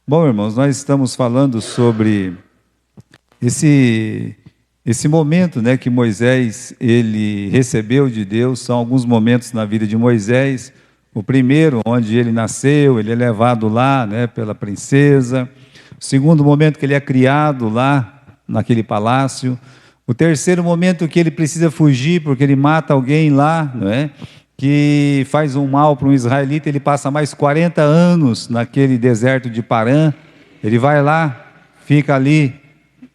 Bom, irmãos, nós estamos falando sobre esse momento, né, que Moisés ele recebeu de Deus. São alguns momentos na vida de Moisés. O primeiro, onde ele nasceu, ele é levado lá, né, pela princesa. O segundo momento, que ele é criado lá naquele palácio. O terceiro momento, que ele precisa fugir porque ele mata alguém lá, não é? Que faz um mal para um israelita. Ele passa mais 40 anos naquele deserto de Parã. Ele vai lá, fica ali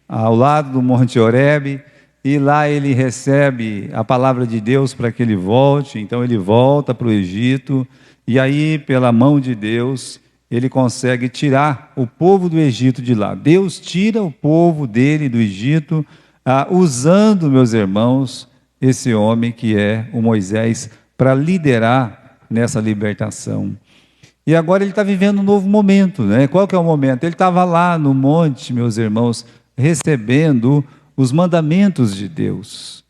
ao lado do Monte Horebe, e lá ele recebe a palavra de Deus para que ele volte. Então ele volta para o Egito, e aí, pela mão de Deus, ele consegue tirar o povo do Egito de lá. Deus tira o povo dele do Egito, usando, meus irmãos, esse homem que é o Moisés, para liderar nessa libertação. E agora ele está vivendo um novo momento, né? Qual que é o momento? Ele estava lá no monte, meus irmãos, recebendo os mandamentos de Deus.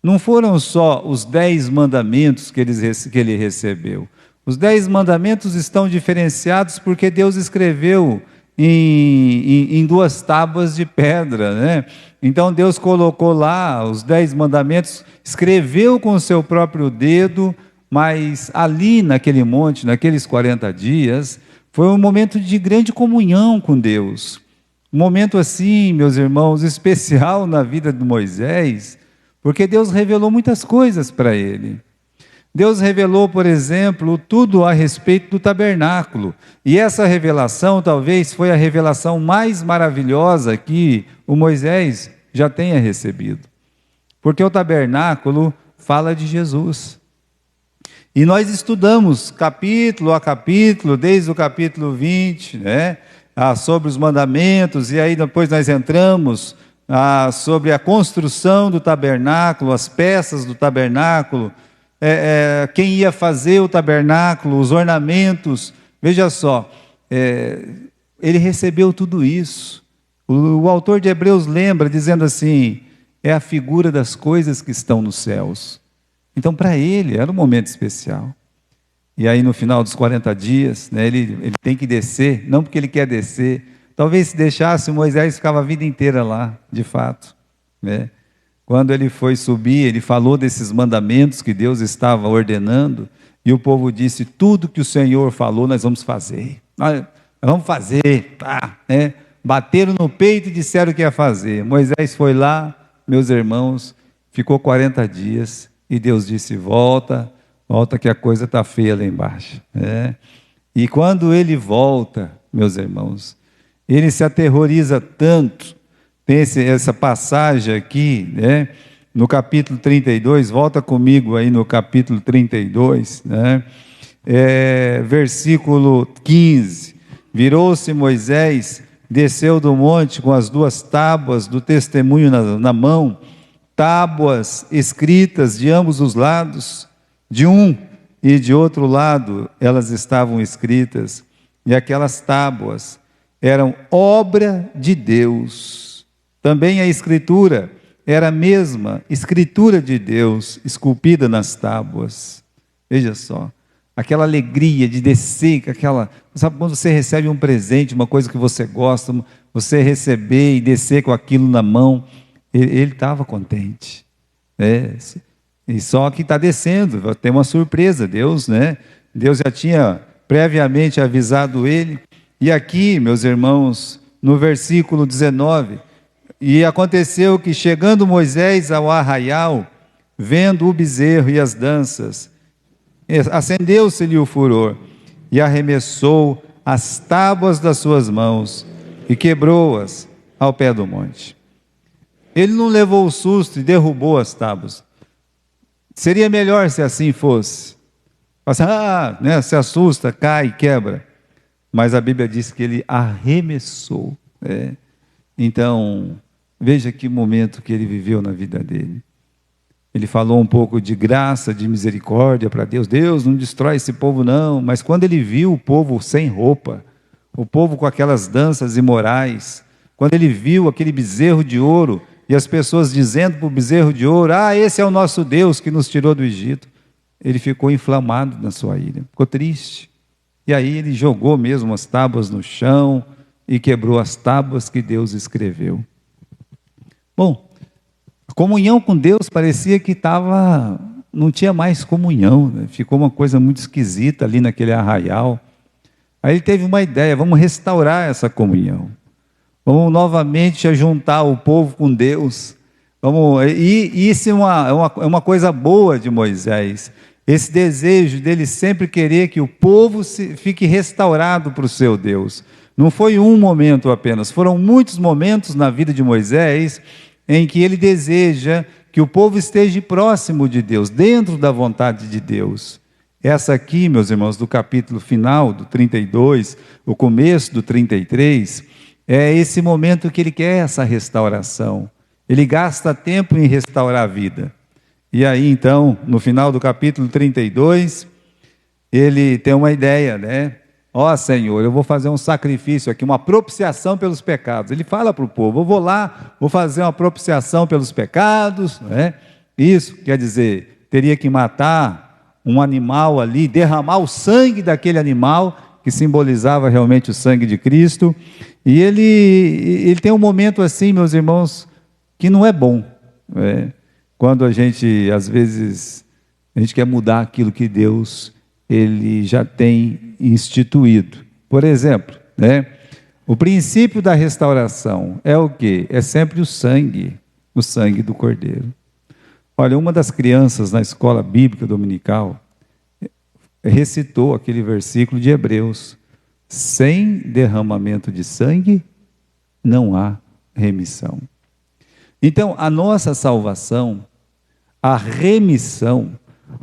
Não foram só os 10 mandamentos que ele recebeu. Os 10 mandamentos estão diferenciados porque Deus escreveu em 2 tábuas de pedra, né? Então Deus colocou lá os 10 mandamentos, escreveu com o seu próprio dedo, mas ali naquele monte, naqueles 40 dias, foi um momento de grande comunhão com Deus. Um momento assim, meus irmãos, especial na vida de Moisés, porque Deus revelou muitas coisas para ele. Deus revelou, por exemplo, tudo a respeito do tabernáculo. E essa revelação talvez foi a revelação mais maravilhosa que o Moisés já tenha recebido. Porque o tabernáculo fala de Jesus. E nós estudamos capítulo a capítulo, desde o capítulo 20, né? Sobre os mandamentos, e aí depois nós entramos sobre a construção do tabernáculo, as peças do tabernáculo, quem ia fazer o tabernáculo, os ornamentos. Veja só, ele recebeu tudo isso. O autor de Hebreus lembra, dizendo assim: é a figura das coisas que estão nos céus. Então, para ele, era um momento especial. E aí, no final dos 40 dias, né, ele tem que descer, não porque ele quer descer. Talvez se deixasse, Moisés ficava a vida inteira lá, de fato, né? Quando ele foi subir, ele falou desses mandamentos que Deus estava ordenando, e o povo disse: tudo que o Senhor falou, nós vamos fazer. Nós vamos fazer, tá, né? Bateram no peito e disseram que ia fazer. Moisés foi lá, meus irmãos, ficou 40 dias, e Deus disse: volta que a coisa está feia lá embaixo, né? E quando ele volta, meus irmãos, ele se aterroriza tanto. Tem essa passagem aqui, né? No capítulo 32, volta comigo aí no capítulo 32, né? Versículo 15: virou-se Moisés, desceu do monte com as 2 tábuas do testemunho na mão, tábuas escritas de ambos os lados, de um e de outro lado elas estavam escritas, e aquelas tábuas eram obra de Deus. Também a escritura era a mesma escritura de Deus, esculpida nas tábuas. Veja só, aquela alegria de descer, sabe quando você recebe um presente, uma coisa que você gosta, você receber e descer com aquilo na mão. Ele estava contente, né? E só que está descendo, tem uma surpresa. Deus, né? Deus já tinha previamente avisado ele. E aqui, meus irmãos, no versículo 19, e aconteceu que, chegando Moisés ao arraial, vendo o bezerro e as danças, acendeu-se-lhe o furor, e arremessou as tábuas das suas mãos, e quebrou-as ao pé do monte. Ele não levou o susto e derrubou as tábuas. Seria melhor se assim fosse. Né, se assusta, cai, quebra. Mas a Bíblia diz que ele arremessou, né? Então, veja que momento que ele viveu na vida dele. Ele falou um pouco de graça, de misericórdia para Deus. Deus, não destrói esse povo não. Mas quando ele viu o povo sem roupa, o povo com aquelas danças imorais, quando ele viu aquele bezerro de ouro, e as pessoas dizendo para o bezerro de ouro: esse é o nosso Deus que nos tirou do Egito, ele ficou inflamado na sua ira, ficou triste. E aí ele jogou mesmo as tábuas no chão, e quebrou as tábuas que Deus escreveu. Bom, a comunhão com Deus parecia que não tinha mais comunhão, né? Ficou uma coisa muito esquisita ali naquele arraial. Aí ele teve uma ideia: vamos restaurar essa comunhão, vamos novamente juntar o povo com Deus. E isso é uma coisa boa de Moisés, esse desejo dele sempre querer que o povo fique restaurado para o seu Deus. Não foi um momento apenas, foram muitos momentos na vida de Moisés em que ele deseja que o povo esteja próximo de Deus, dentro da vontade de Deus. Essa aqui, meus irmãos, do capítulo final, do 32, o começo do 33, é esse momento que ele quer essa restauração. Ele gasta tempo em restaurar a vida. E aí, então, no final do capítulo 32, ele tem uma ideia, né? Ó Senhor, eu vou fazer um sacrifício aqui, uma propiciação pelos pecados. Ele fala para o povo: eu vou lá, vou fazer uma propiciação pelos pecados, né? Isso quer dizer, teria que matar um animal ali, derramar o sangue daquele animal, que simbolizava realmente o sangue de Cristo. E ele tem um momento assim, meus irmãos, que não é bom, né? Quando a gente, às vezes, a gente quer mudar aquilo que Deus, Ele já tem instituído. Por exemplo, né? O princípio da restauração é o quê? É sempre o sangue do Cordeiro. Olha, uma das crianças na escola bíblica dominical recitou aquele versículo de Hebreus: sem derramamento de sangue não há remissão. Então, a nossa salvação, a remissão,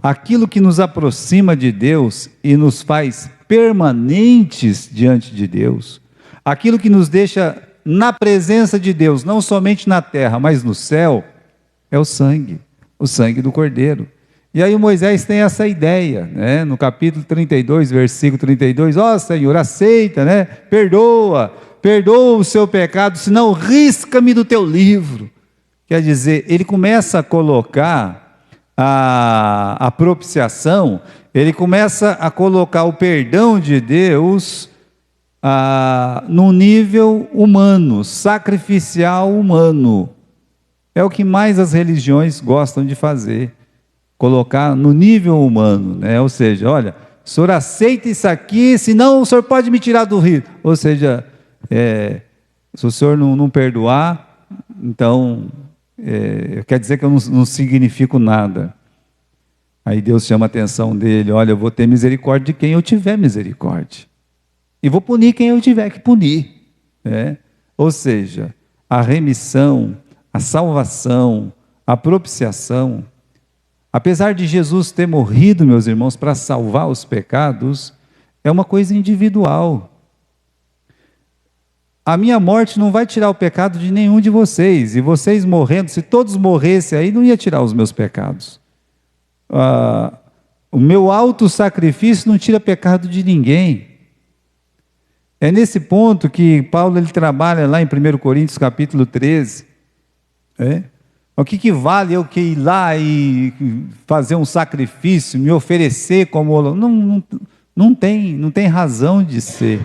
aquilo que nos aproxima de Deus e nos faz permanentes diante de Deus, aquilo que nos deixa na presença de Deus, não somente na terra, mas no céu, é o sangue do Cordeiro. E aí o Moisés tem essa ideia, né? No capítulo 32, versículo 32, ó Senhor, aceita, né? Perdoa o seu pecado, senão risca-me do teu livro. Quer dizer, ele começa a colocar a propiciação, ele começa a colocar o perdão de Deus num nível humano, sacrificial humano. É o que mais as religiões gostam de fazer, colocar no nível humano, né? Ou seja, olha, o senhor aceita isso aqui, senão o senhor pode me tirar do rio. Ou seja, se o senhor não perdoar, então quer dizer que eu não significo nada. Aí Deus chama a atenção dele: olha, eu vou ter misericórdia de quem eu tiver misericórdia, e vou punir quem eu tiver que punir, né? Ou seja, a remissão, a salvação, a propiciação, apesar de Jesus ter morrido, meus irmãos, para salvar os pecados, é uma coisa individual. A minha morte não vai tirar o pecado de nenhum de vocês, e vocês morrendo, se todos morressem aí, não ia tirar os meus pecados. O meu auto-sacrifício não tira pecado de ninguém. É nesse ponto que Paulo ele trabalha lá em 1 Coríntios capítulo 13. O que vale eu que ir lá e fazer um sacrifício, me oferecer como... Não tem razão de ser.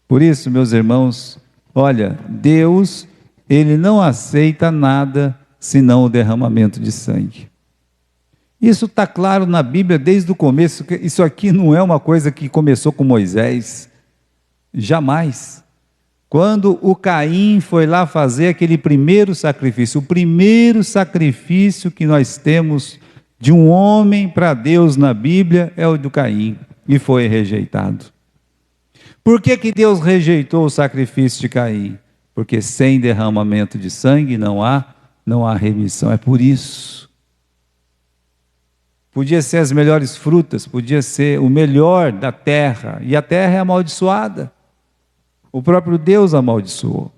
Por isso, meus irmãos, olha, Deus, Ele não aceita nada senão o derramamento de sangue. Isso está claro na Bíblia desde o começo. Isso aqui não é uma coisa que começou com Moisés, jamais. Quando o Caim foi lá fazer aquele primeiro sacrifício, o primeiro sacrifício que nós temos de um homem para Deus na Bíblia é o do Caim, e foi rejeitado. Por que Deus rejeitou o sacrifício de Caim? Porque sem derramamento de sangue não há remissão. É por isso. Podia ser as melhores frutas, podia ser o melhor da terra, e a terra é amaldiçoada. O próprio Deus amaldiçoou.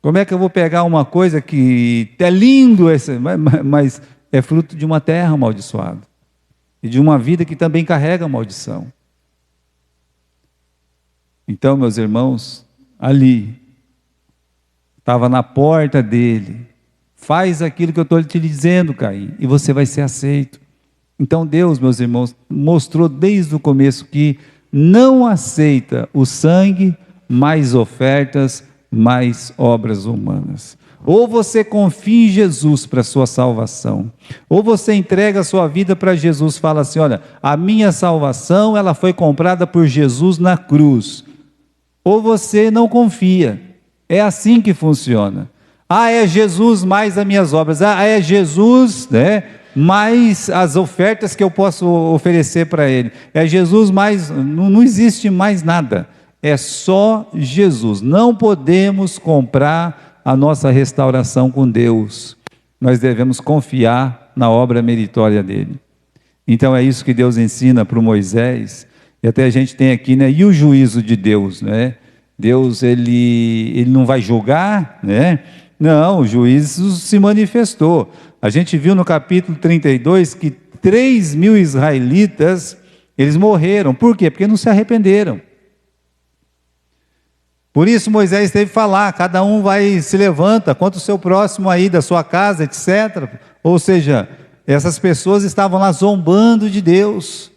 Como é que eu vou pegar uma coisa que é lindo, mas é fruto de uma terra amaldiçoada, e de uma vida que também carrega maldição? Então, meus irmãos, ali, estava na porta dele: faz aquilo que eu estou te dizendo, Caim, e você vai ser aceito. Então Deus, meus irmãos, mostrou desde o começo que não aceita o sangue, mais ofertas, mais obras humanas. Ou você confia em Jesus para a sua salvação, ou você entrega a sua vida para Jesus, fala assim: olha, a minha salvação, ela foi comprada por Jesus na cruz. Ou você não confia. É assim que funciona. Ah, é Jesus mais as minhas obras. Ah, é Jesus, né, mais as ofertas que eu posso oferecer para Ele. É Jesus mais, não existe mais nada. É só Jesus. Não podemos comprar a nossa restauração com Deus. Nós devemos confiar na obra meritória dele. Então é isso que Deus ensina para o Moisés. E até a gente tem aqui, né? E o juízo de Deus, né? Deus, ele não vai julgar, né? Não, o juízo se manifestou. A gente viu no capítulo 32 que 3.000 israelitas, eles morreram. Por quê? Porque não se arrependeram. Por isso Moisés teve que falar, cada um se levanta, contra o seu próximo aí, da sua casa, etc. Ou seja, essas pessoas estavam lá zombando de Deus,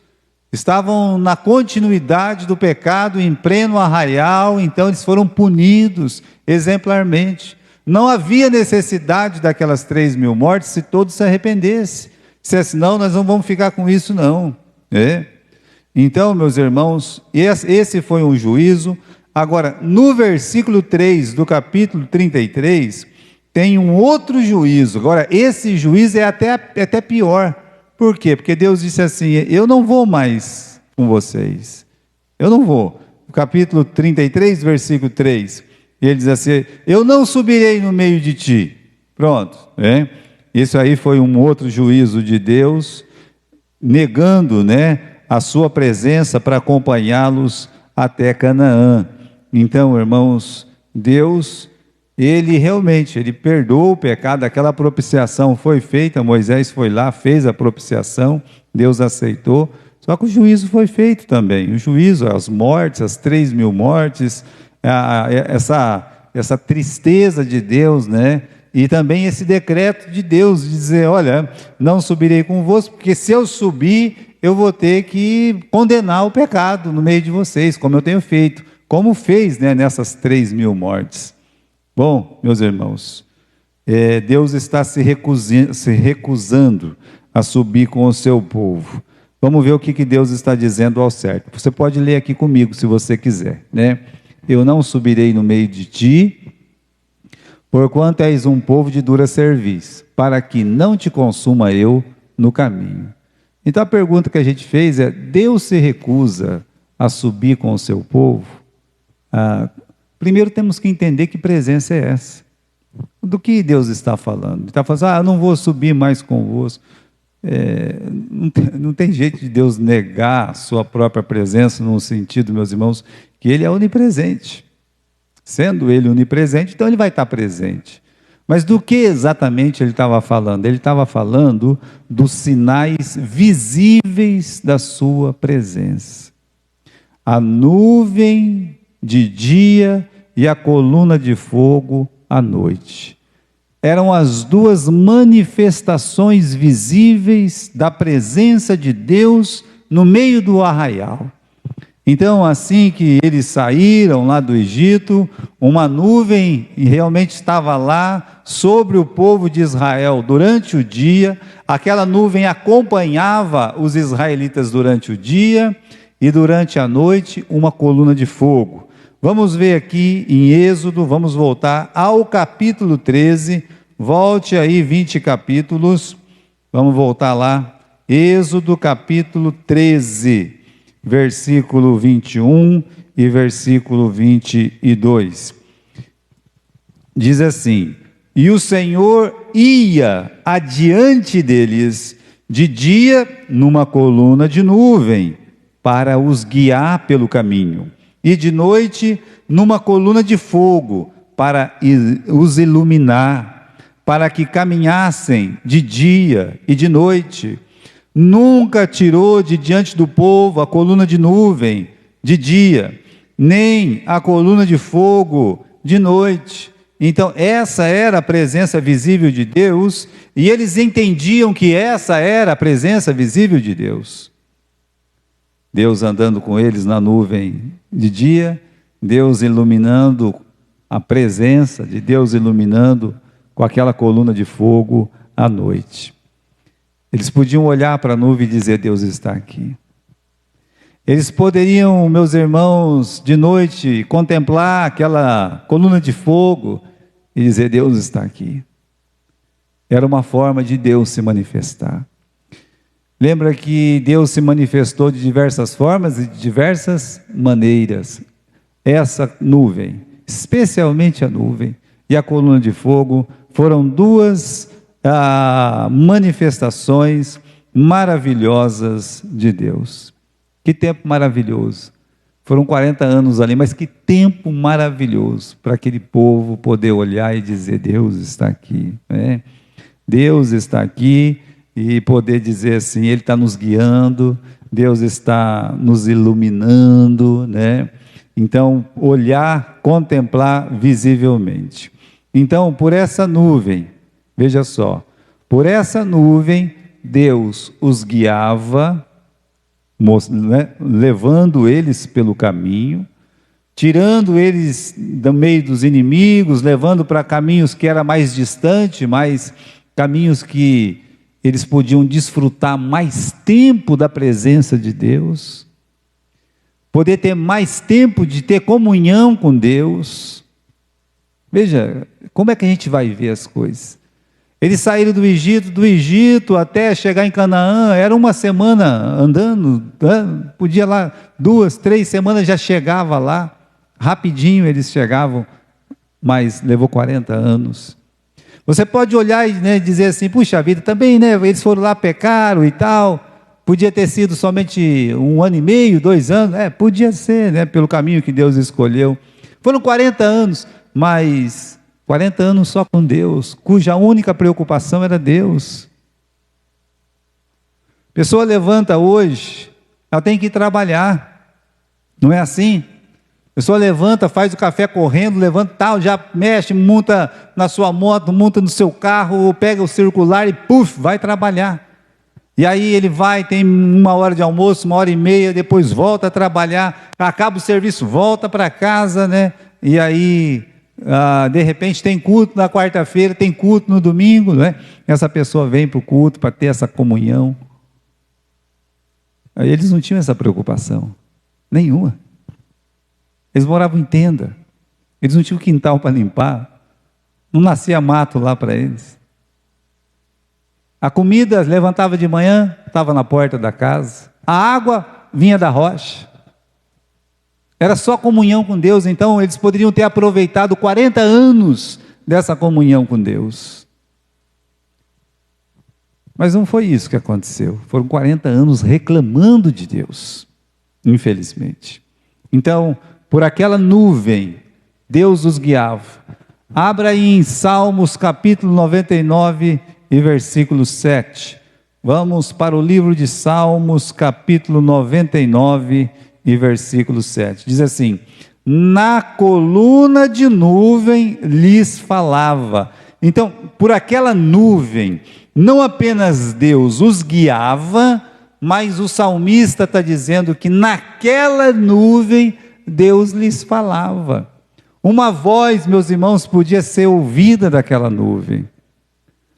estavam na continuidade do pecado, em pleno arraial, então eles foram punidos exemplarmente. Não havia necessidade daquelas 3.000 mortes se todos se arrependessem. Se assim, não, nós não vamos ficar com isso não. Então, meus irmãos, esse foi um juízo. Agora, no versículo 3 do capítulo 33, tem um outro juízo. Agora, esse juízo é até pior. Por quê? Porque Deus disse assim: eu não vou mais com vocês. Eu não vou. No capítulo 33, versículo 3, ele diz assim: eu não subirei no meio de ti. Pronto. Isso aí foi um outro juízo de Deus, negando, a sua presença para acompanhá-los até Canaã. Então, irmãos, Deus, Ele realmente, Ele perdoou o pecado, aquela propiciação foi feita, Moisés foi lá, fez a propiciação, Deus aceitou, só que o juízo foi feito também, o juízo, as mortes, as 3.000 mortes, essa tristeza de Deus, e também esse decreto de Deus, de dizer: olha, não subirei convosco, porque se eu subir, eu vou ter que condenar o pecado no meio de vocês, como eu tenho feito, como fez, nessas 3.000 mortes. Bom, meus irmãos, Deus está se recusando a subir com o seu povo. Vamos ver o que Deus está dizendo ao certo. Você pode ler aqui comigo, se você quiser, Eu não subirei no meio de ti, porquanto és um povo de dura cerviz, para que não te consuma eu no caminho. Então a pergunta que a gente fez é: Deus se recusa a subir com o seu povo? Primeiro temos que entender que presença é essa. Do que Deus está falando? Ele está falando assim: eu não vou subir mais convosco. Não tem jeito de Deus negar a sua própria presença, no sentido, meus irmãos, que Ele é onipresente. Sendo Ele onipresente, então Ele vai estar presente. Mas do que exatamente Ele estava falando? Ele estava falando dos sinais visíveis da sua presença. A nuvem de dia e a coluna de fogo à noite. Eram as duas manifestações visíveis da presença de Deus no meio do arraial. Então, assim que eles saíram lá do Egito, uma nuvem realmente estava lá sobre o povo de Israel durante o dia. Aquela nuvem acompanhava os israelitas durante o dia e durante a noite uma coluna de fogo. Vamos ver aqui em Êxodo, vamos voltar ao capítulo 13, volte aí 20 capítulos, vamos voltar lá, Êxodo capítulo 13, versículo 21 e versículo 22. Diz assim: e o Senhor ia adiante deles de dia numa coluna de nuvem, para os guiar pelo caminho, e de noite numa coluna de fogo, para os iluminar, para que caminhassem de dia e de noite. Nunca tirou de diante do povo a coluna de nuvem de dia, nem a coluna de fogo de noite. Então essa era a presença visível de Deus, e eles entendiam que essa era a presença visível de Deus. Deus andando com eles na nuvem de dia, Deus iluminando, a presença de Deus iluminando com aquela coluna de fogo à noite. Eles podiam olhar para a nuvem e dizer: Deus está aqui. Eles poderiam, meus irmãos, de noite contemplar aquela coluna de fogo e dizer: Deus está aqui. Era uma forma de Deus se manifestar. Lembra que Deus se manifestou de diversas formas e de diversas maneiras. Essa nuvem, especialmente a nuvem e a coluna de fogo, foram duas manifestações maravilhosas de Deus. Que tempo maravilhoso. Foram 40 anos ali, mas que tempo maravilhoso para aquele povo poder olhar e dizer: Deus está aqui, né? Deus está aqui, e poder dizer assim: Ele está nos guiando, Deus está nos iluminando, né? Então, olhar, contemplar visivelmente. Então, por essa nuvem, veja só, por essa nuvem, Deus os guiava, né, levando eles pelo caminho, tirando eles do meio dos inimigos, levando para caminhos que eram mais distantes, mais caminhos que eles podiam desfrutar mais tempo da presença de Deus, poder ter mais tempo de ter comunhão com Deus. Veja, como é que a gente vai ver as coisas? Eles saíram do Egito até chegar em Canaã, era uma semana andando, podia lá, 2, 3 semanas já chegava lá, rapidinho eles chegavam, mas levou 40 anos. Você pode olhar e, né, dizer assim: puxa vida, também, né, eles foram lá, pecaram e tal, podia ter sido somente 1 ano e meio, 2 anos, podia ser, né, pelo caminho que Deus escolheu. Foram 40 anos, mas 40 anos só com Deus, cuja única preocupação era Deus. A pessoa levanta hoje, ela tem que ir trabalhar, não é assim? A pessoa levanta, faz o café correndo, levanta tal, já mexe, monta na sua moto, monta no seu carro, pega o circular e puf, vai trabalhar. E aí ele vai, tem 1 hora de almoço, 1h30, depois volta a trabalhar, acaba o serviço, volta para casa, né? E aí, de repente tem culto na quarta-feira, tem culto no domingo, né? Essa pessoa vem para o culto para ter essa comunhão. Aí eles não tinham essa preocupação, nenhuma. Eles moravam em tenda, eles não tinham quintal para limpar, não nascia mato lá para eles. A comida levantava de manhã, estava na porta da casa, a água vinha da rocha, era só comunhão com Deus. Então eles poderiam ter aproveitado 40 anos dessa comunhão com Deus, mas não foi isso que aconteceu. Foram 40 anos reclamando de Deus, infelizmente. Então, por aquela nuvem, Deus os guiava. Abra aí em Salmos capítulo 99 e versículo 7. Vamos para o livro de Salmos capítulo 99 e versículo 7. Diz assim: na coluna de nuvem lhes falava. Então, por aquela nuvem, não apenas Deus os guiava, mas o salmista está dizendo que naquela nuvem Deus lhes falava. Uma voz, meus irmãos, podia ser ouvida daquela nuvem.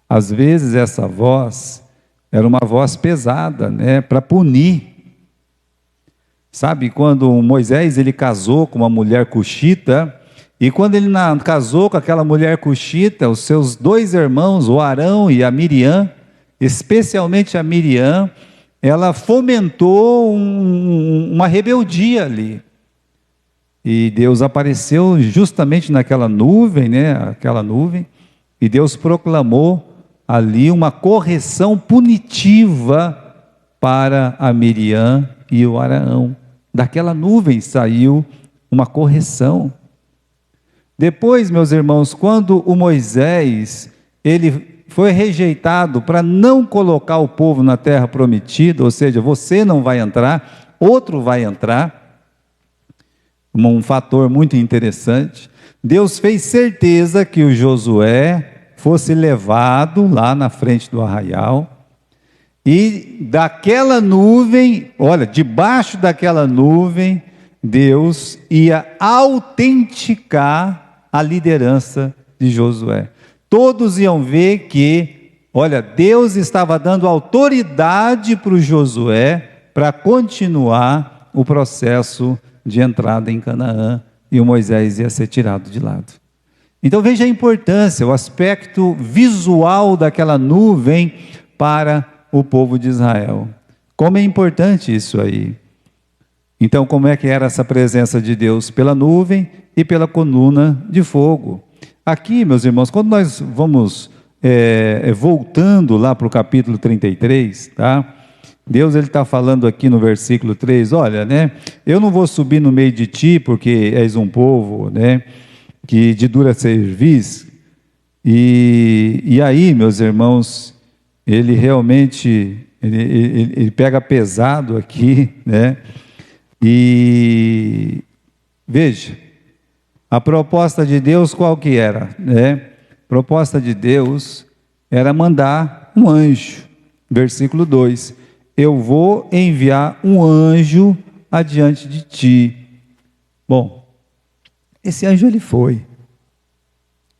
Às vezes essa voz era uma voz pesada, né, para punir. Sabe, quando Moisés ele casou com uma mulher cuxita, e quando ele casou com aquela mulher cuxita, os seus 2 irmãos, o Arão e a Miriam, especialmente a Miriam, ela fomentou uma rebeldia ali. E Deus apareceu justamente naquela nuvem, né? Aquela nuvem, e Deus proclamou ali uma correção punitiva para a Miriam e o Arão. Daquela nuvem saiu uma correção. Depois, meus irmãos, quando o Moisés, ele foi rejeitado para não colocar o povo na terra prometida, ou seja, você não vai entrar, outro vai entrar, um fator muito interessante. Deus fez certeza que o Josué fosse levado lá na frente do arraial, E daquela nuvem, olha, debaixo daquela nuvem, Deus ia autenticar a liderança de Josué. Todos iam ver que, olha, Deus estava dando autoridade para o Josué para continuar o processo de entrada em Canaã, e o Moisés ia ser tirado de lado. Então veja a importância, o aspecto visual daquela nuvem para o povo de Israel. Como é importante isso aí. Então, como é que era essa presença de Deus? Pela nuvem e pela coluna de fogo. Aqui, meus irmãos, quando nós vamos voltando lá para o capítulo 33, tá? Deus está falando aqui no versículo 3, olha, né? Eu não vou subir no meio de ti, porque és um povo, né? Que de dura cerviz. E aí, meus irmãos, ele realmente, ele pega pesado aqui, né? E veja, a proposta de Deus qual que era, né? A proposta de Deus era mandar um anjo. Versículo 2: eu vou enviar um anjo adiante de ti. Bom, esse anjo ele foi.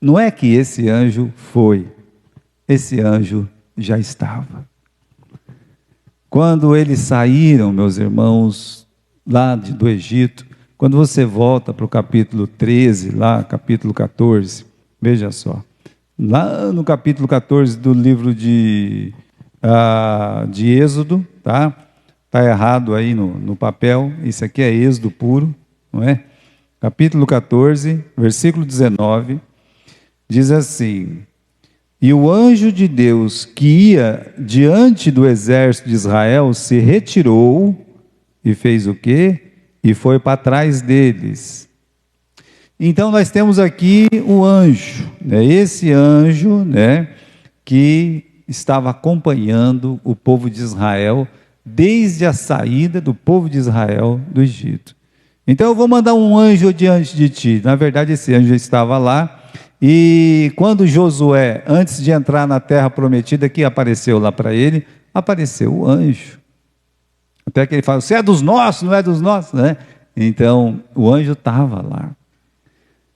Não é que esse anjo foi, esse anjo já estava. Quando eles saíram, meus irmãos, lá do Egito, quando você volta para o capítulo 13, lá, capítulo 14, veja só, lá no capítulo 14 do livro de Êxodo, tá? Está errado aí no papel, isso aqui é Êxodo puro, não é? Capítulo 14, versículo 19, diz assim: e o anjo de Deus que ia diante do exército de Israel se retirou e fez o quê? E foi para trás deles. Então nós temos aqui o anjo, né? Esse anjo, né, que estava acompanhando o povo de Israel desde a saída do povo de Israel do Egito. Então eu vou mandar um anjo diante de ti. Na verdade, esse anjo estava lá. E quando Josué, antes de entrar na terra prometida, que apareceu lá para ele, apareceu o anjo. Até que ele fala: você é dos nossos, não é dos nossos, né? Então o anjo estava lá.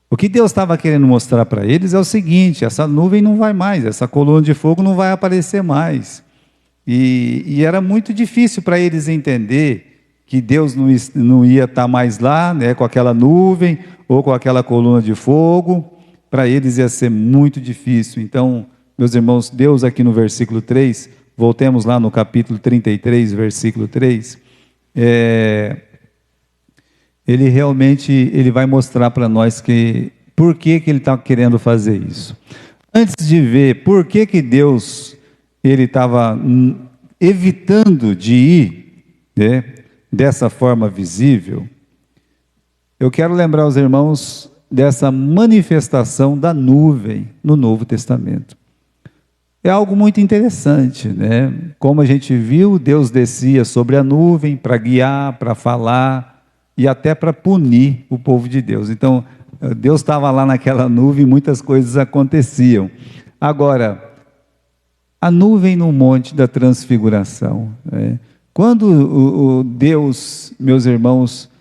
O que Deus estava querendo mostrar para eles é o seguinte: essa nuvem não vai mais, essa coluna de fogo não vai aparecer mais. E era muito difícil para eles entender que Deus não ia estar mais lá, né, com aquela nuvem ou com aquela coluna de fogo. Para eles ia ser muito difícil. Então, meus irmãos, Deus aqui no versículo 3, voltemos lá no capítulo 33, versículo 3, ele realmente vai mostrar para nós por que ele está querendo fazer isso. Antes de ver por que Deus ele estava evitando de ir, né, dessa forma visível, eu quero lembrar os irmãos dessa manifestação da nuvem no Novo Testamento. É algo muito interessante, né? Como a gente viu, Deus descia sobre a nuvem para guiar, para falar e até para punir o povo de Deus. Então, Deus estava lá naquela nuvem e muitas coisas aconteciam. Agora, a nuvem no Monte da Transfiguração, né? Quando Deus, meus irmãos,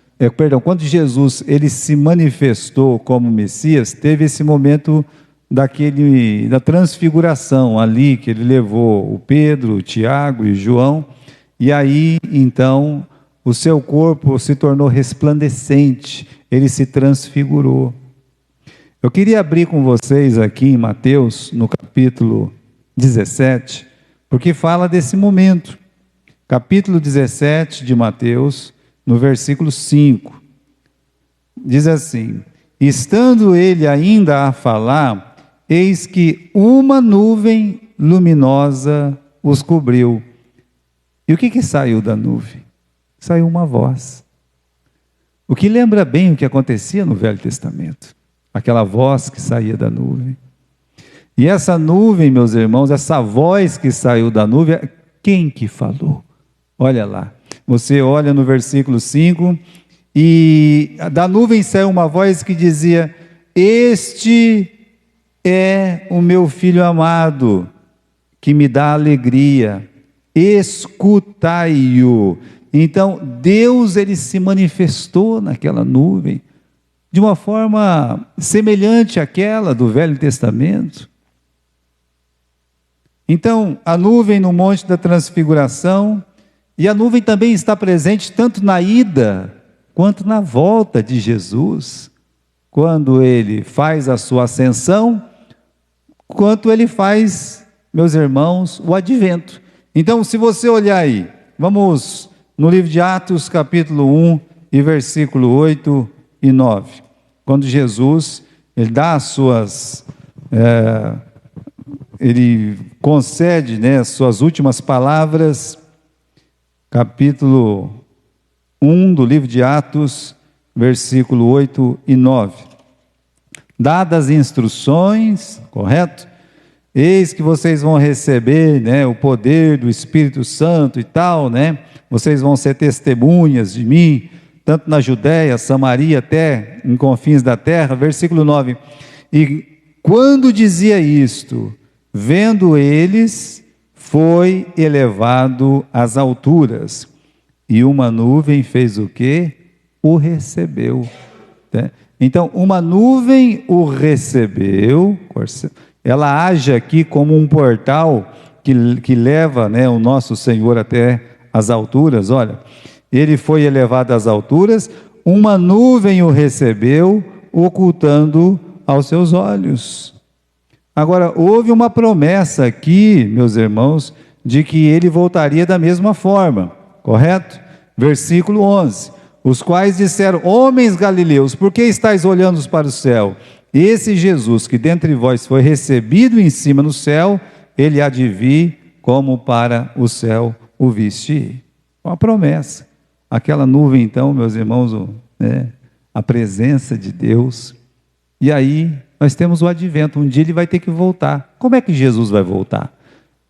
quando Jesus ele se manifestou como Messias, teve esse momento da transfiguração ali, que ele levou o Pedro, o Tiago e o João, e aí então o seu corpo se tornou resplandecente, ele se transfigurou. Eu queria abrir com vocês aqui em Mateus, no capítulo 17, porque fala desse momento. Capítulo 17 de Mateus, no versículo 5, diz assim: estando ele ainda a falar, eis que uma nuvem luminosa os cobriu. E o que saiu da nuvem? Saiu uma voz. O que lembra bem o que acontecia no Velho Testamento. Aquela voz que saía da nuvem. E essa nuvem, meus irmãos, essa voz que saiu da nuvem, quem que falou? Olha lá. Você olha no versículo 5, e da nuvem saiu uma voz que dizia: este é o meu filho amado, que me dá alegria. escutai-o. Então, Deus, ele se manifestou naquela nuvem, de uma forma semelhante àquela do Velho Testamento. Então, a nuvem no Monte da Transfiguração, e a nuvem também está presente tanto na ida, quanto na volta de Jesus, quando ele faz a sua ascensão, quanto ele faz, meus irmãos, o advento. Então, se você olhar aí, vamos no livro de Atos, capítulo 1, e versículo 8 e 9, quando Jesus, ele dá as suas, ele concede, né, as suas últimas palavras, capítulo 1 do livro de Atos, versículo 8 e 9. Dadas as instruções, correto? Eis que vocês vão receber, né, o poder do Espírito Santo e tal, né? Vocês vão ser testemunhas de mim, tanto na Judéia, Samaria, até em confins da terra. Versículo 9. E quando dizia isto, vendo eles, foi elevado às alturas, e uma nuvem fez o quê? O recebeu. Então, uma nuvem o recebeu, ela age aqui como um portal que leva, né, o nosso Senhor até as alturas. Olha, ele foi elevado às alturas, uma nuvem o recebeu, ocultando aos seus olhos. Agora, houve uma promessa aqui, meus irmãos, de que ele voltaria da mesma forma, correto? Versículo 11, os quais disseram, homens galileus, por que estáis olhando para o céu? Esse Jesus que dentre vós foi recebido em cima no céu, ele há de vir como para o céu o viste ir. Uma promessa. Aquela nuvem então, meus irmãos, né, a presença de Deus. E aí nós temos o advento, um dia ele vai ter que voltar. Como é que Jesus vai voltar?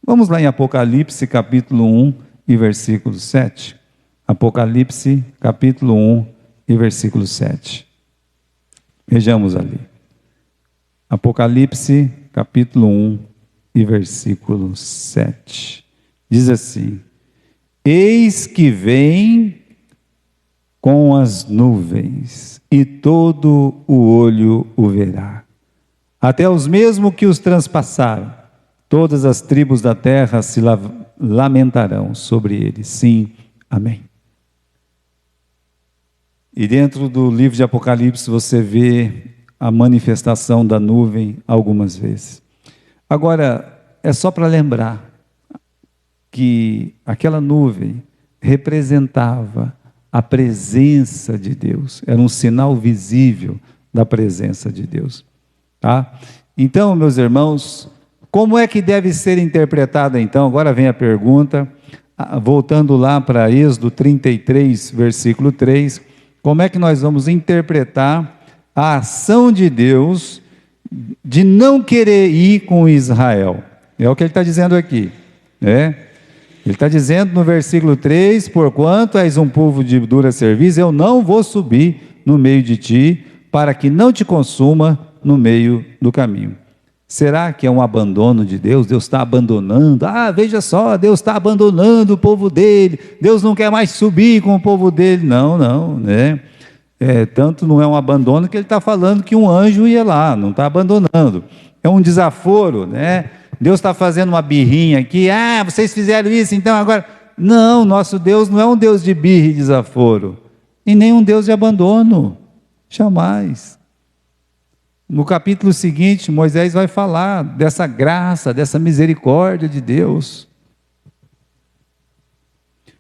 Vamos lá em Apocalipse capítulo 1 e versículo 7. Apocalipse capítulo 1 e versículo 7. Vejamos ali. Apocalipse capítulo 1 e versículo 7. Diz assim: eis que vem com as nuvens, e todo o olho o verá, até os mesmos que os transpassaram, todas as tribos da terra se lamentarão sobre ele. Sim, amém. E dentro do livro de Apocalipse você vê a manifestação da nuvem algumas vezes. Agora, é só para lembrar que aquela nuvem representava a presença de Deus, era um sinal visível da presença de Deus, tá? Então, meus irmãos, como é que deve ser interpretada então? Agora vem a pergunta, voltando lá para Êxodo 33, versículo 3, como é que nós vamos interpretar a ação de Deus de não querer ir com Israel? É o que ele está dizendo aqui, né? Ele está dizendo no versículo 3, porquanto és um povo de dura cerviz, eu não vou subir no meio de ti, para que não te consuma no meio do caminho. Será que é um abandono de Deus? Deus está abandonando, veja só, Deus está abandonando o povo dele, Deus não quer mais subir com o povo dele. Não, né? Tanto não é um abandono que ele está falando que um anjo ia lá, não está abandonando, é um desaforo, né? Deus está fazendo uma birrinha aqui, vocês fizeram isso, então agora... Não, nosso Deus não é um Deus de birra e desaforo, e nem um Deus de abandono, jamais. No capítulo seguinte, Moisés vai falar dessa graça, dessa misericórdia de Deus.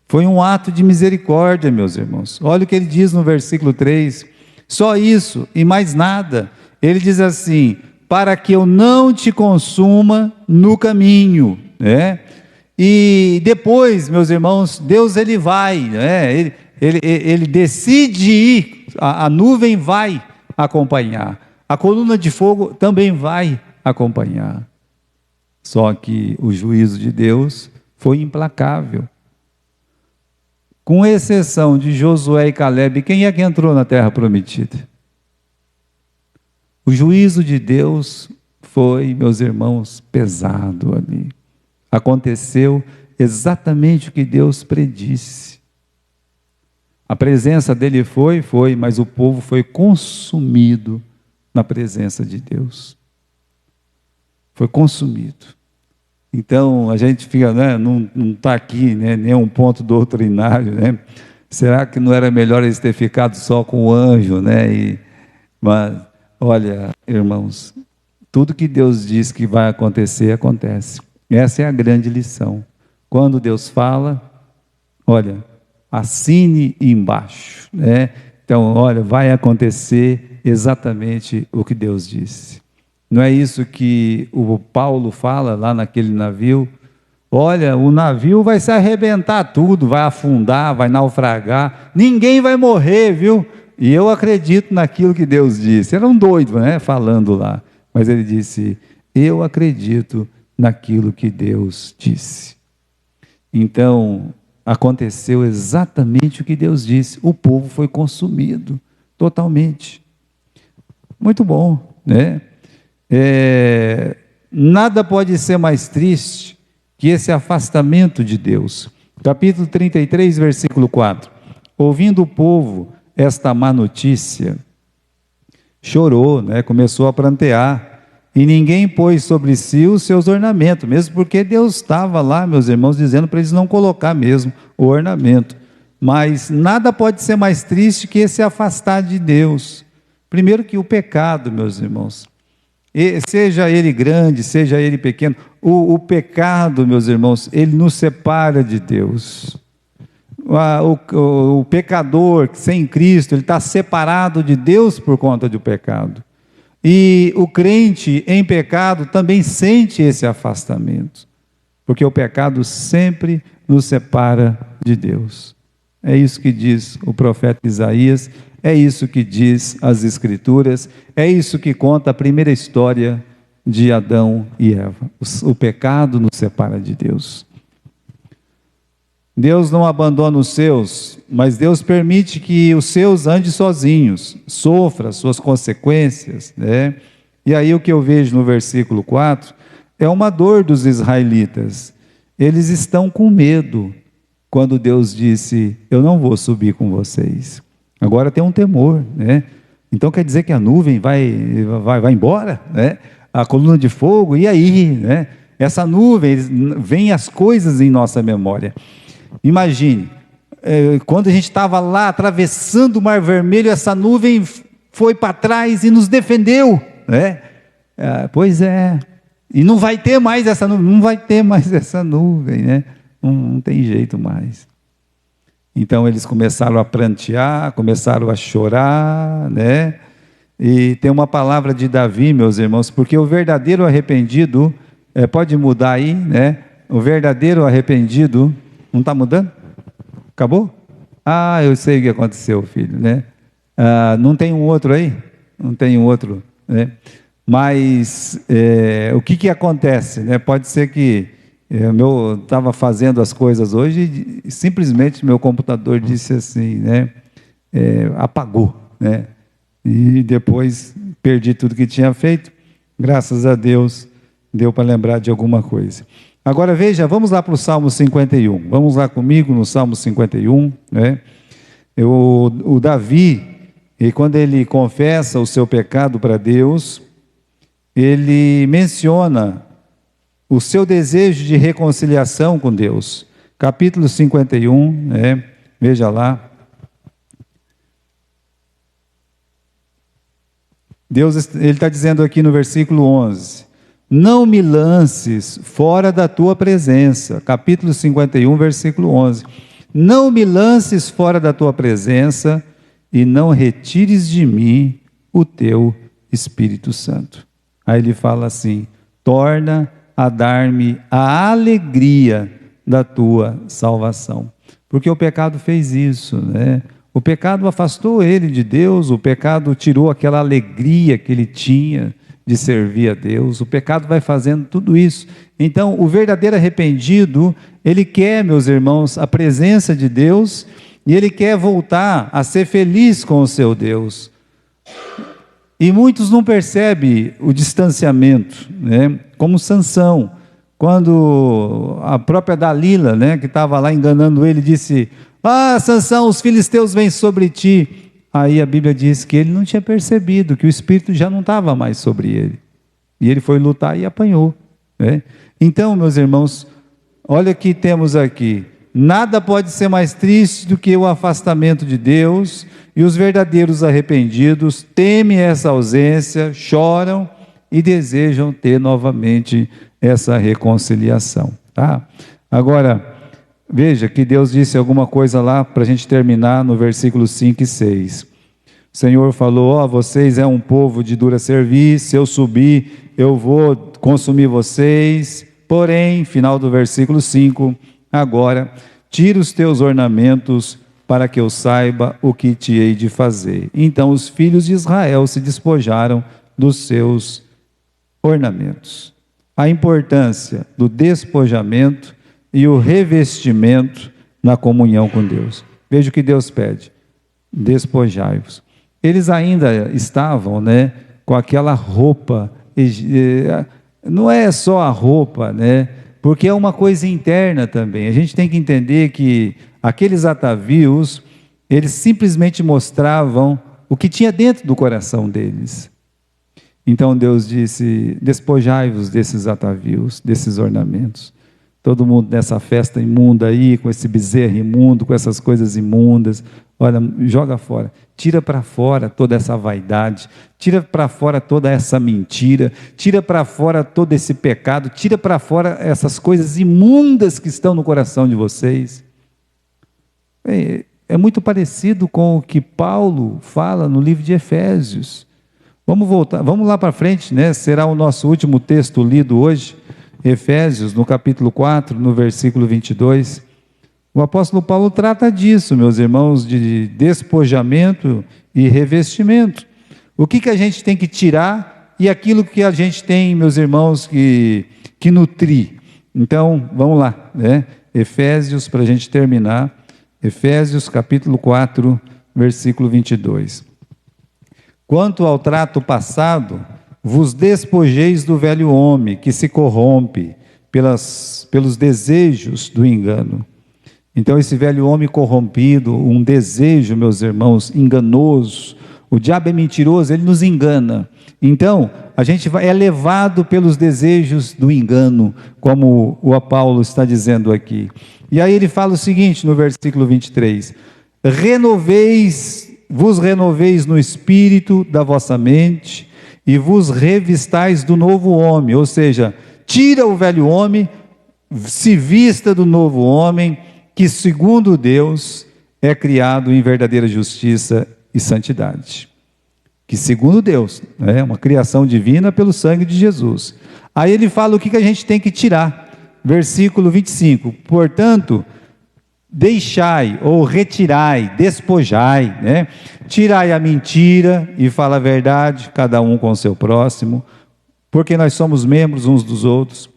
Foi um ato de misericórdia, meus irmãos. Olha o que ele diz no versículo 3, só isso e mais nada. Ele diz assim, para que eu não te consuma no caminho, né? E depois, meus irmãos, Deus ele vai, né? Ele decide ir, a nuvem vai acompanhar, a coluna de fogo também vai acompanhar. Só que o juízo de Deus foi implacável. Com exceção de Josué e Caleb, quem é que entrou na terra prometida? O juízo de Deus foi, meus irmãos, pesado ali. Aconteceu exatamente o que Deus predisse. A presença dele foi, mas o povo foi consumido na presença de Deus. Foi consumido. Então, a gente fica, né, não está aqui, né, nenhum ponto doutrinário, né? Será que não era melhor eles ter ficado só com o anjo, né? Mas, olha, irmãos, tudo que Deus diz que vai acontecer, acontece. Essa é a grande lição. Quando Deus fala, olha, assine embaixo, né? Então, olha, vai acontecer exatamente o que Deus disse. Não é isso que o Paulo fala lá naquele navio? Olha, o navio vai se arrebentar tudo, vai afundar, vai naufragar, ninguém vai morrer, viu? E eu acredito naquilo que Deus disse. Era um doido, né, falando lá. Mas ele disse, eu acredito naquilo que Deus disse. Então, aconteceu exatamente o que Deus disse. O povo foi consumido, totalmente. Muito bom, né? Nada pode ser mais triste que esse afastamento de Deus. Capítulo 33, versículo 4. Ouvindo o povo esta má notícia, chorou, né? Começou a prantear, e ninguém pôs sobre si os seus ornamentos, mesmo porque Deus estava lá, meus irmãos, dizendo para eles não colocar mesmo o ornamento. Mas nada pode ser mais triste que esse afastar de Deus. Primeiro que o pecado, meus irmãos, seja ele grande, seja ele pequeno, o pecado, meus irmãos, ele nos separa de Deus. O pecador sem Cristo, ele está separado de Deus por conta do pecado. E o crente em pecado também sente esse afastamento, porque o pecado sempre nos separa de Deus. É isso que diz o profeta Isaías, é isso que diz as Escrituras, é isso que conta a primeira história de Adão e Eva. O pecado nos separa de Deus. Deus não abandona os seus, mas Deus permite que os seus andem sozinhos, sofra suas consequências, né? E aí o que eu vejo no versículo 4 é uma dor dos israelitas. Eles estão com medo quando Deus disse, eu não vou subir com vocês. Agora tem um temor, né? Então quer dizer que a nuvem vai embora, né? A coluna de fogo, e aí, né? Essa nuvem, vem as coisas em nossa memória. Imagine, quando a gente estava lá atravessando o Mar Vermelho, essa nuvem foi para trás e nos defendeu, né? Pois é, e não vai ter mais essa nuvem, né? Não tem jeito mais. Então eles começaram a prantear, começaram a chorar, né? E tem uma palavra de Davi, meus irmãos, porque o verdadeiro arrependido, pode mudar aí, né? O verdadeiro arrependido, não está mudando? Acabou? Eu sei o que aconteceu, filho, né? Não tem um outro aí? Não tem um outro, né? Mas o que acontece, né? Pode ser que eu estava fazendo as coisas hoje e simplesmente meu computador disse assim, né? Apagou, né? E depois perdi tudo que tinha feito. Graças a Deus, deu para lembrar de alguma coisa. Agora veja, vamos lá para o Salmo 51. Vamos lá comigo no Salmo 51, né? O Davi, quando ele confessa o seu pecado para Deus, ele menciona o seu desejo de reconciliação com Deus. Capítulo 51, né? Veja lá. Deus, ele está dizendo aqui no versículo 11, não me lances fora da tua presença. Capítulo 51, versículo 11. Não me lances fora da tua presença e não retires de mim o teu Espírito Santo. Aí ele fala assim, torna a dar-me a alegria da tua salvação. Porque o pecado fez isso, né? O pecado afastou ele de Deus, o pecado tirou aquela alegria que ele tinha de servir a Deus, o pecado vai fazendo tudo isso. Então, o verdadeiro arrependido, ele quer, meus irmãos, a presença de Deus, e ele quer voltar a ser feliz com o seu Deus. E muitos não percebem o distanciamento, né? Como Sansão, Quando a própria Dalila, né, que estava lá enganando ele, disse: "Ah, Sansão, os filisteus vêm sobre ti." Aí a Bíblia diz que ele não tinha percebido, que o Espírito já não estava mais sobre ele. E ele foi lutar e apanhou, né? Então, meus irmãos, olha o que temos aqui. Nada pode ser mais triste do que o afastamento de Deus, e os verdadeiros arrependidos temem essa ausência, choram e desejam ter novamente essa reconciliação, tá? Agora, veja que Deus disse alguma coisa lá, para a gente terminar no versículo 5 e 6. O Senhor falou: ó, vocês é um povo de dura serviço, se eu subir, eu vou consumir vocês. Porém, final do versículo 5, agora, tira os teus ornamentos, para que eu saiba o que te hei de fazer. Então os filhos de Israel se despojaram dos seus ornamentos. A importância do despojamento e o revestimento na comunhão com Deus. Veja o que Deus pede: despojai-vos. Eles ainda estavam, né, com aquela roupa, não é só a roupa, né, porque é uma coisa interna também. A gente tem que entender que aqueles atavios, eles simplesmente mostravam o que tinha dentro do coração deles. Então Deus disse: despojai-vos desses atavios, desses ornamentos. Todo mundo nessa festa imunda aí, com esse bezerro imundo, com essas coisas imundas, olha, joga fora, tira para fora toda essa vaidade, tira para fora toda essa mentira, tira para fora todo esse pecado, tira para fora essas coisas imundas que estão no coração de vocês. É muito parecido com o que Paulo fala no livro de Efésios. Vamos voltar, vamos lá para frente, né? Será o nosso último texto lido hoje. Efésios, no capítulo 4, no versículo 22, o apóstolo Paulo trata disso, meus irmãos, de despojamento e revestimento. O que a gente tem que tirar e aquilo que a gente tem, meus irmãos, que nutrir. Então, vamos lá, né? Efésios, para a gente terminar, Efésios capítulo 4, versículo 22. Quanto ao trato passado, vos despojeis do velho homem, que se corrompe pelos desejos do engano. Então esse velho homem corrompido, um desejo, meus irmãos, enganoso. O diabo é mentiroso, ele nos engana. Então a gente é levado pelos desejos do engano, como o Paulo está dizendo aqui. E aí ele fala o seguinte no versículo 23: vos renoveis no espírito da vossa mente, e vos revistais do novo homem. Ou seja, tira o velho homem, se vista do novo homem, que segundo Deus é criado em verdadeira justiça e santidade. Que segundo Deus, é uma criação divina pelo sangue de Jesus. Aí ele fala o que a gente tem que tirar. Versículo 25: portanto, deixai ou retirai, despojai, né? Tirai a mentira e fala a verdade, cada um com o seu próximo, porque nós somos membros uns dos outros.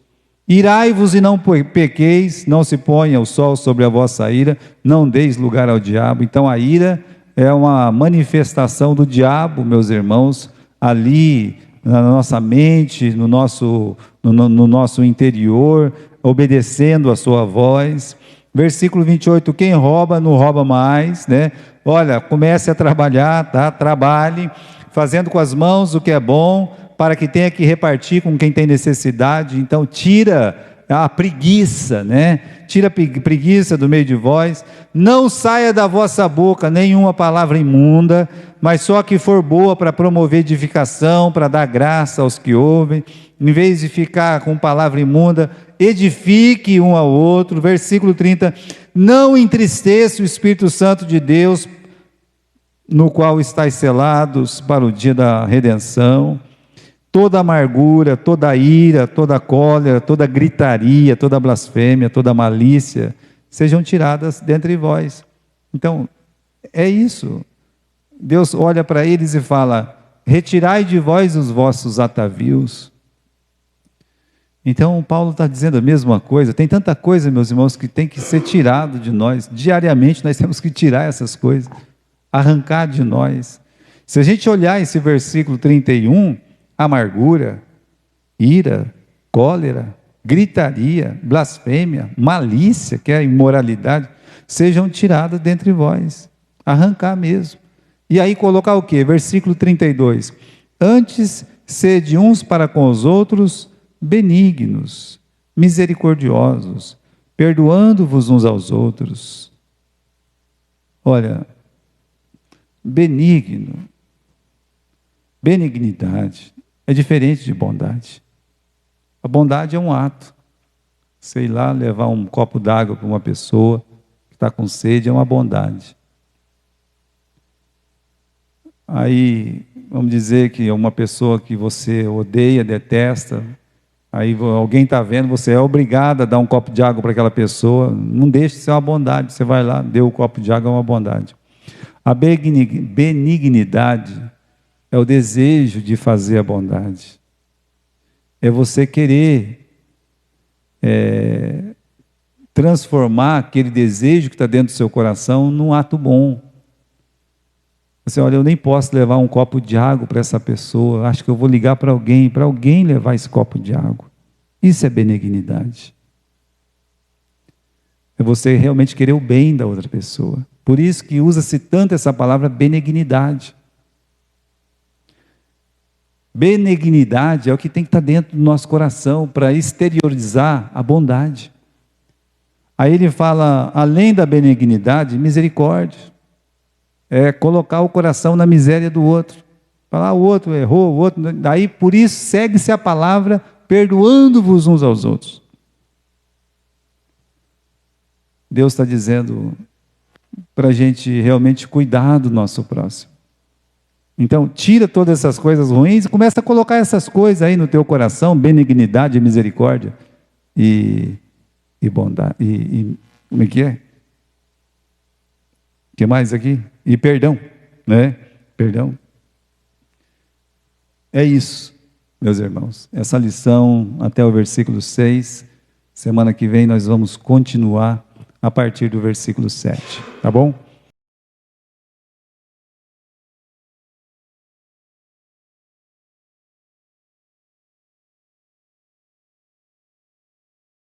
Irai-vos e não pequeis, não se ponha o sol sobre a vossa ira, não deis lugar ao diabo. Então a ira é uma manifestação do diabo, meus irmãos, ali na nossa mente, no nosso interior, obedecendo a sua voz. Versículo 28, quem rouba, não rouba mais, né? Olha, comece a trabalhar, tá? Trabalhe, fazendo com as mãos o que é bom, para que tenha que repartir com quem tem necessidade. Então tira a preguiça, né? Tira a preguiça do meio de vós. Não saia da vossa boca nenhuma palavra imunda, mas só que for boa para promover edificação, para dar graça aos que ouvem. Em vez de ficar com palavra imunda, edifique um ao outro. Versículo 30, não entristeça o Espírito Santo de Deus, no qual estáis selados para o dia da redenção. Toda amargura, toda ira, toda cólera, toda gritaria, toda blasfêmia, toda malícia, sejam tiradas dentre vós. Então, é isso. Deus olha para eles e fala: retirai de vós os vossos atavios. Então, Paulo está dizendo a mesma coisa. Tem tanta coisa, meus irmãos, que tem que ser tirado de nós. Diariamente nós temos que tirar essas coisas, arrancar de nós. Se a gente olhar esse versículo 31, amargura, ira, cólera, gritaria, blasfêmia, malícia, que é a imoralidade, sejam tiradas dentre vós. Arrancar mesmo. E aí colocar o quê? Versículo 32. Antes, sede uns para com os outros benignos, misericordiosos, perdoando-vos uns aos outros. Olha, benignidade é diferente de bondade. A bondade é um ato. Sei lá, levar um copo d'água para uma pessoa que está com sede é uma bondade. Aí, vamos dizer que é uma pessoa que você odeia, detesta, aí alguém está vendo, você é obrigado a dar um copo de água para aquela pessoa, não deixe de ser uma bondade, você vai lá, deu o copo de água, é uma bondade. A benignidade é o desejo de fazer a bondade, é você querer transformar aquele desejo que está dentro do seu coração num ato bom. Você olha, eu nem posso levar um copo de água para essa pessoa, acho que eu vou ligar para alguém levar esse copo de água. Isso é benignidade. É você realmente querer o bem da outra pessoa. Por isso que usa-se tanto essa palavra benignidade. Benignidade é o que tem que estar dentro do nosso coração para exteriorizar a bondade. Aí ele fala, além da benignidade, misericórdia. É colocar o coração na miséria do outro. Falar, o outro errou, o outro... Daí, por isso, segue-se a palavra, perdoando-vos uns aos outros. Deus está dizendo para a gente realmente cuidar do nosso próximo. Então, tira todas essas coisas ruins e começa a colocar essas coisas aí no teu coração, benignidade, misericórdia e bondade. Como é que é? O que mais aqui? E perdão, né? Perdão. É isso, meus irmãos. Essa lição até o versículo 6. Semana que vem nós vamos continuar a partir do versículo 7. Tá bom?